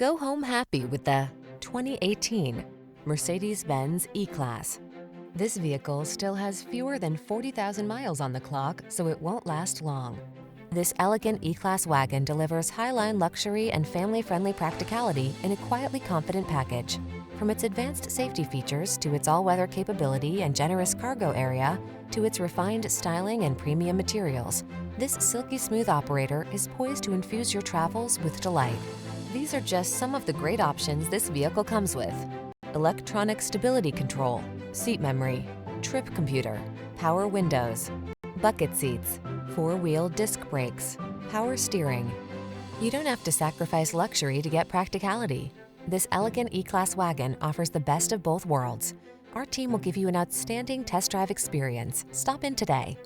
Go home happy with the 2018 Mercedes-Benz E-Class. This vehicle still has fewer than 40,000 miles on the clock, so it won't last long. This elegant E-Class wagon delivers highline luxury and family-friendly practicality in a quietly confident package. From its advanced safety features to its all-weather capability and generous cargo area to its refined styling and premium materials, this silky smooth operator is poised to infuse your travels with delight. These are just some of the great options this vehicle comes with: electronic stability control, seat memory, trip computer, power windows, bucket seats, four-wheel disc brakes, power steering. You don't have to sacrifice luxury to get practicality. This elegant E-Class wagon offers the best of both worlds. Our team will give you an outstanding test drive experience. Stop in today.